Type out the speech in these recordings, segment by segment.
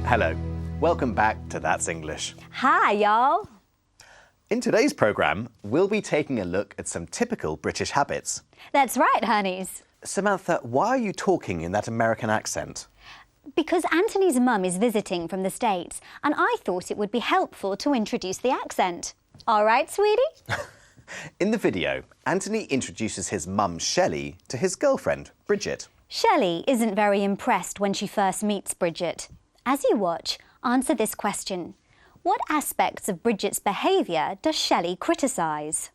Hello, welcome back to That's English. Hi, y'all. In today's programme, we'll be taking a look at some typical British habits. That's right, honeys. Samantha, why are you talking in that American accent? Because Anthony's mum is visiting from the States, and I thought it would be helpful to introduce the accent. All right, sweetie? In the video, Anthony introduces his mum, Shelley, to his girlfriend, Bridget. Shelley isn't very impressed when she first meets Bridget. As you watch, answer this question. What aspects of Bridget's behaviour does Shelley criticise?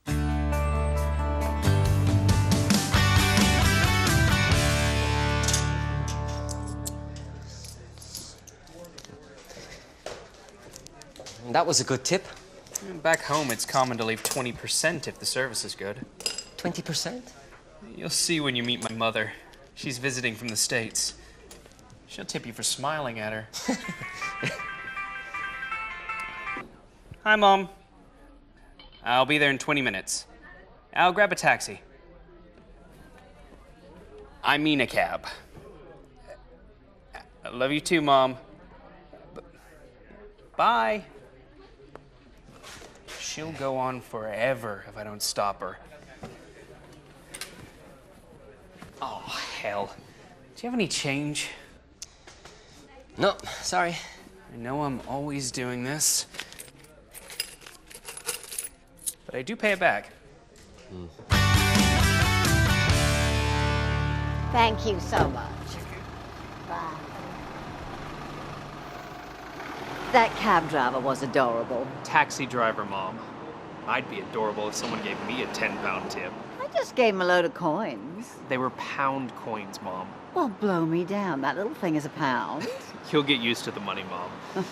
That was a good tip. Back home, it's common to leave 20% if the service is good. 20%? You'll see when you meet my mother. She's visiting from the States. She'll tip you for smiling at her. Hi, Mom. I'll be there in 20 minutes. I'll grab a taxi. I mean a cab. I love you too, Mom. Bye. She'll go on forever if I don't stop her. Oh, hell. Do you have any change? No, sorry. I know I'm always doing this, but I do pay it back. Thank you so much. Bye. That cab driver was adorable. Taxi driver, Mom. I'd be adorable if someone gave me a 10-pound tip. I just gave him a load of coins. They were pound coins, Mom. Well, blow me down. That little thing is a pound. You'll get used to the money, Mom. You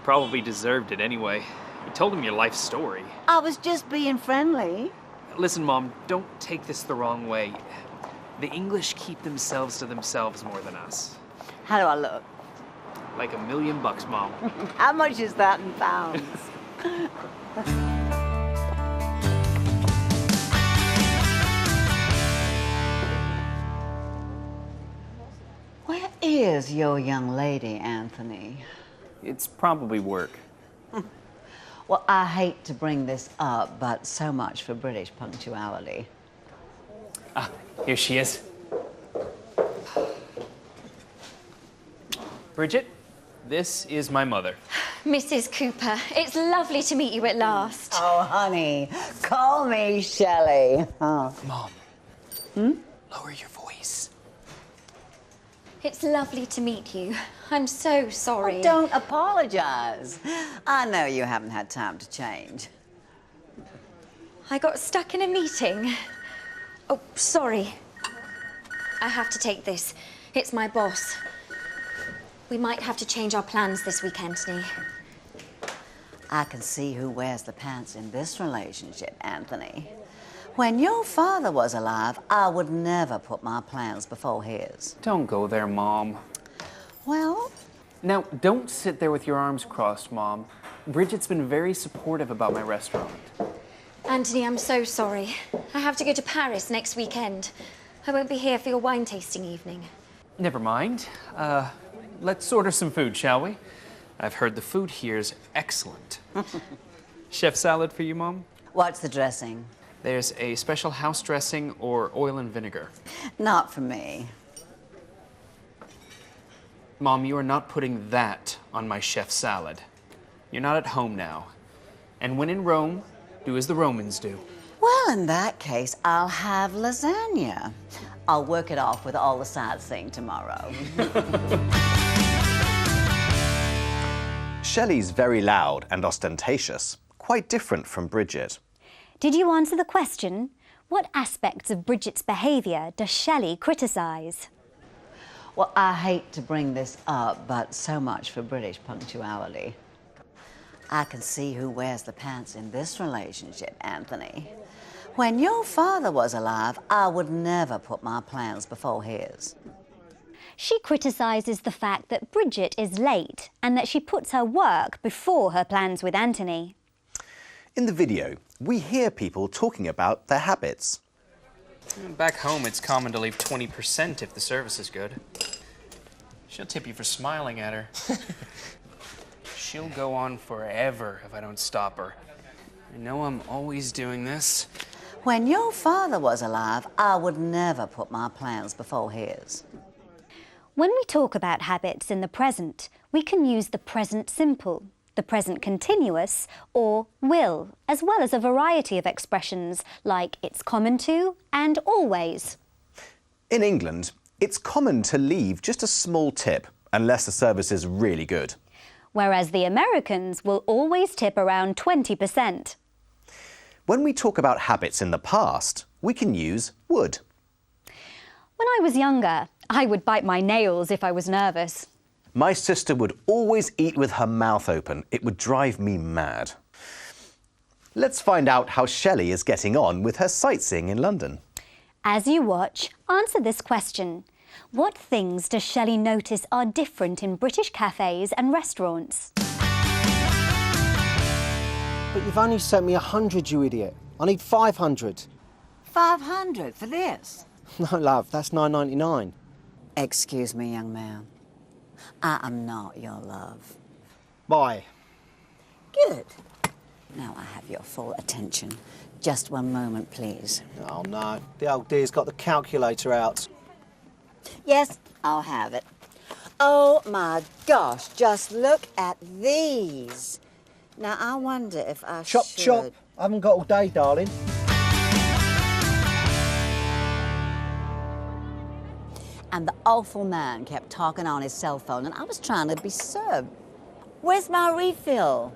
probably deserved it anyway. You told him your life story. I was just being friendly. Listen, Mom, don't take this the wrong way. The English keep themselves to themselves more than us. How do I look? Like $1 million, Mom. How much is that in pounds? Where is your young lady, Anthony? It's probably work. Well, I hate to bring this up, but so much for British punctuality. Ah, here she is. Bridget, this is my mother. Mrs. Cooper, it's lovely to meet you at last. Oh, honey, call me Shelley. Oh. Mom. Lower your voice. It's lovely to meet you. I'm so sorry. Oh, don't apologize. I know you haven't had time to change. I got stuck in a meeting. Oh, sorry. I have to take this. It's my boss. We might have to change our plans this week, Anthony. I can see who wears the pants in this relationship, Anthony. When your father was alive, I would never put my plans before his. Don't go there, Mom. Well? Now, don't sit there with your arms crossed, Mom. Bridget's been very supportive about my restaurant. Anthony, I'm so sorry. I have to go to Paris next weekend. I won't be here for your wine tasting evening. Never mind. Let's order some food, shall we? I've heard the food here is excellent. Chef salad for you, Mom? What's the dressing? There's a special house dressing or oil and vinegar. Not for me. Mom, you are not putting that on my chef salad. You're not at home now. And when in Rome, do as the Romans do. Well, in that case, I'll have lasagna. I'll work it off with all the sightseeing tomorrow. Shelley's very loud and ostentatious, quite different from Bridget. Did you answer the question? What aspects of Bridget's behaviour does Shelley criticise? Well, I hate to bring this up, but so much for British punctuality. I can see who wears the pants in this relationship, Anthony. When your father was alive, I would never put my plans before his. She criticises the fact that Bridget is late and that she puts her work before her plans with Anthony. In the video, we hear people talking about their habits. Back home, it's common to leave 20% if the service is good. She'll tip you for smiling at her. She'll go on forever if I don't stop her. I know I'm always doing this. When your father was alive, I would never put my plans before his. When we talk about habits in the present, we can use the present simple, the present continuous, or will, as well as a variety of expressions like it's common to and always. In England, it's common to leave just a small tip unless the service is really good. Whereas the Americans will always tip around 20%. When we talk about habits in the past, we can use would. When I was younger, I would bite my nails if I was nervous. My sister would always eat with her mouth open. It would drive me mad. Let's find out how Shelley is getting on with her sightseeing in London. As you watch, answer this question. What things does Shelley notice are different in British cafes and restaurants? But you've only sent me 100, you idiot. I need 500. 500 for this? No, love, that's $9.99. Excuse me, young man. I am not your love. Bye. Good. Now I have your full attention. Just one moment, please. Oh, no. The old dear's got the calculator out. Yes, I'll have it. Oh, my gosh, just look at these. Now, I wonder if I Chop, should... chop. I haven't got all day, darling. And the awful man kept talking on his cell phone, and I was trying to be served. Where's my refill?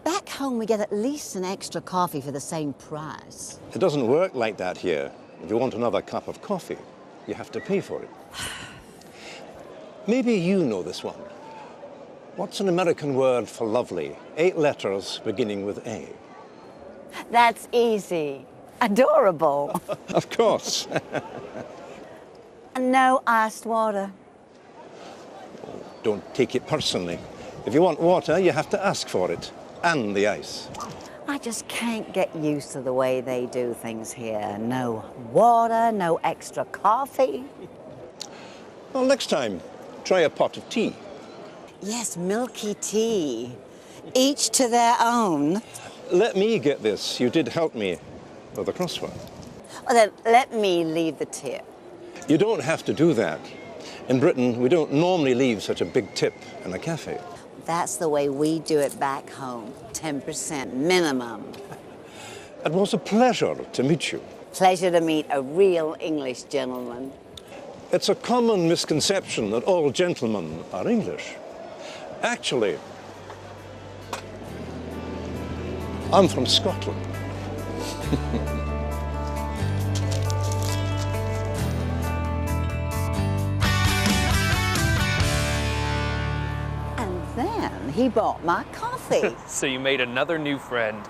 Back home, we get at least an extra coffee for the same price. It doesn't work like that here. If you want another cup of coffee, you have to pay for it. Maybe you know this one. What's an American word for lovely? 8 letters beginning with A. That's easy. Adorable. Of course. And no iced water. Don't take it personally. If you want water, you have to ask for it. And the ice. I just can't get used to the way they do things here. No water, no extra coffee. Well, next time, try a pot of tea. Yes, milky tea. Each to their own. Let me get this. You did help me with the crossword. Well, then let me leave the tip. You don't have to do that. In Britain, we don't normally leave such a big tip in a cafe. That's the way we do it back home. 10% minimum. It was a pleasure to meet you. Pleasure to meet a real English gentleman. It's a common misconception that all gentlemen are English. Actually, I'm from Scotland. And then he bought my coffee. So you made another new friend.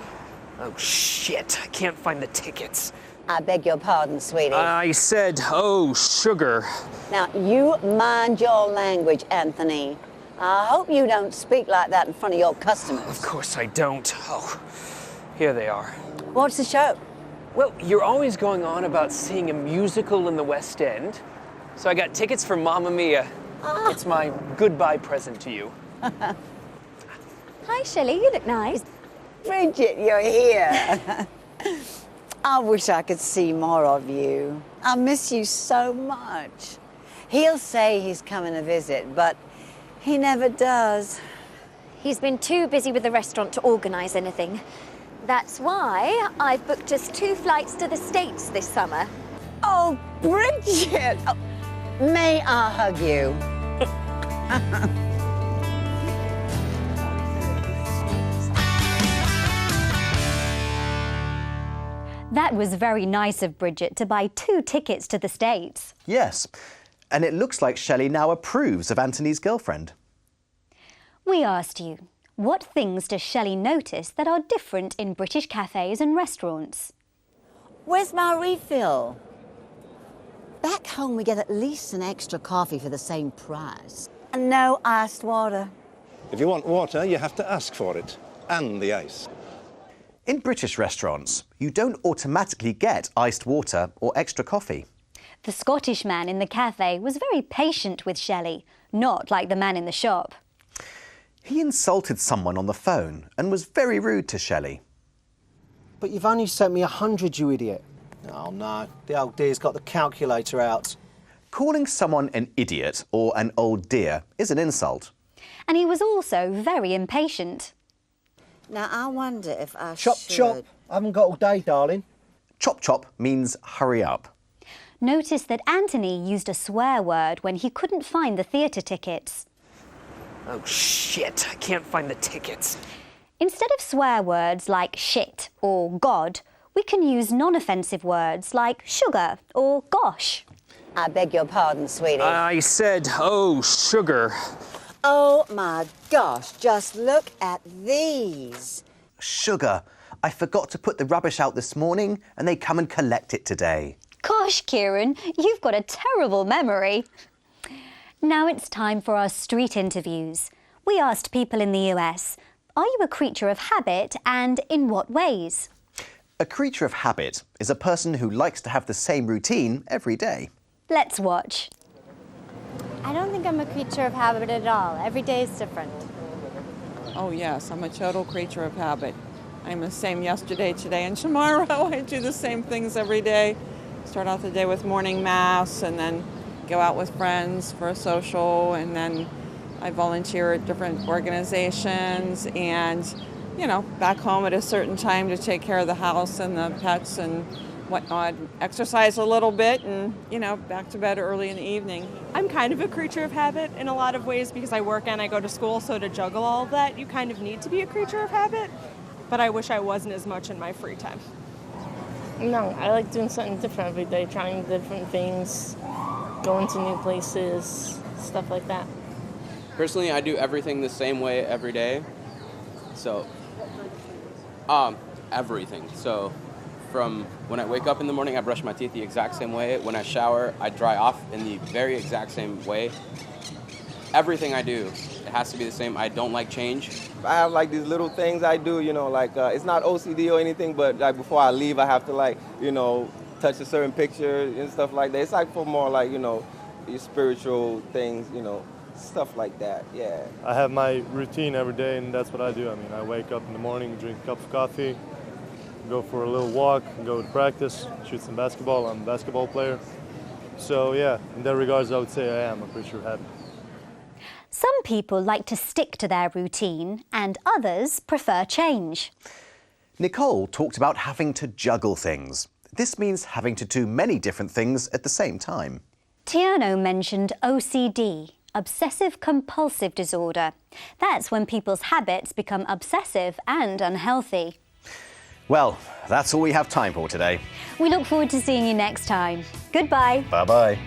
Oh, shit. I can't find the tickets. I beg your pardon, sweetie. I said, oh, sugar. Now, you mind your language, Anthony. I hope you don't speak like that in front of your customers. Of course I don't. Oh, here they are. What's the show? Well, you're always going on about seeing a musical in the West End. So I got tickets for Mamma Mia. It's my goodbye present to you. Hi, Shelley, you look nice. Bridget, you're here. I wish I could see more of you. I miss you so much. He'll say he's coming to visit, but he never does. He's been too busy with the restaurant to organise anything. That's why I've booked us 2 flights to the States this summer. Oh, Bridget! Oh, may I hug you? That was very nice of Bridget to buy 2 tickets to the States. Yes, and it looks like Shelley now approves of Anthony's girlfriend. We asked you, what things does Shelley notice that are different in British cafes and restaurants? Where's my refill? Back home, we get at least an extra coffee for the same price. And no iced water. If you want water, you have to ask for it. And the ice. In British restaurants, you don't automatically get iced water or extra coffee. The Scottish man in the cafe was very patient with Shelley, not like the man in the shop. He insulted someone on the phone and was very rude to Shelley. But you've only sent me 100, you idiot. Oh no, the old dear's got the calculator out. Calling someone an idiot or an old dear is an insult. And he was also very impatient. Now, I wonder if I Chop, should... chop. I haven't got all day, darling. Chop chop means hurry up. Notice that Anthony used a swear word when he couldn't find the theatre tickets. Oh, shit. I can't find the tickets. Instead of swear words like shit or God, we can use non-offensive words like sugar or gosh. I beg your pardon, sweetie. I said, oh, sugar. Oh, my gosh, just look at these. Sugar. I forgot to put the rubbish out this morning and they come and collect it today. Gosh, Kieran, you've got a terrible memory. Now it's time for our street interviews. We asked people in the US, are you a creature of habit and in what ways? A creature of habit is a person who likes to have the same routine every day. Let's watch. I don't think I'm a creature of habit at all. Every day is different. Oh yes, I'm a total creature of habit. I'm the same yesterday, today, and tomorrow. I do the same things every day. Start out the day with morning mass and then go out with friends for a social, and then I volunteer at different organizations and, you know, back home at a certain time to take care of the house and the pets and whatnot. Exercise a little bit and, you know, back to bed early in the evening. I'm kind of a creature of habit in a lot of ways because I work and I go to school, so to juggle all of that, you kind of need to be a creature of habit. But I wish I wasn't as much in my free time. No, I like doing something different every day, trying different things, going to new places, stuff like that. Personally, I do everything the same way every day. So, everything. So, from when I wake up in the morning, I brush my teeth the exact same way. When I shower, I dry off in the very exact same way. Everything I do, it has to be the same. I don't like change. I have like these little things I do, you know, like it's not OCD or anything, but like before I leave, I have to like, you know, touch a certain picture and stuff like that. It's like for more like, you know, your spiritual things, you know, stuff like that, yeah. I have my routine every day, and that's what I do. I mean, I wake up in the morning, drink a cup of coffee, go for a little walk, go to practice, shoot some basketball. I'm a basketball player. So yeah, in that regards, I would say I am a creature of habit. Some people like to stick to their routine and others prefer change. Nicole talked about having to juggle things. This means having to do many different things at the same time. Tiano mentioned OCD, obsessive-compulsive disorder. That's when people's habits become obsessive and unhealthy. Well, that's all we have time for today. We look forward to seeing you next time. Goodbye. Bye-bye.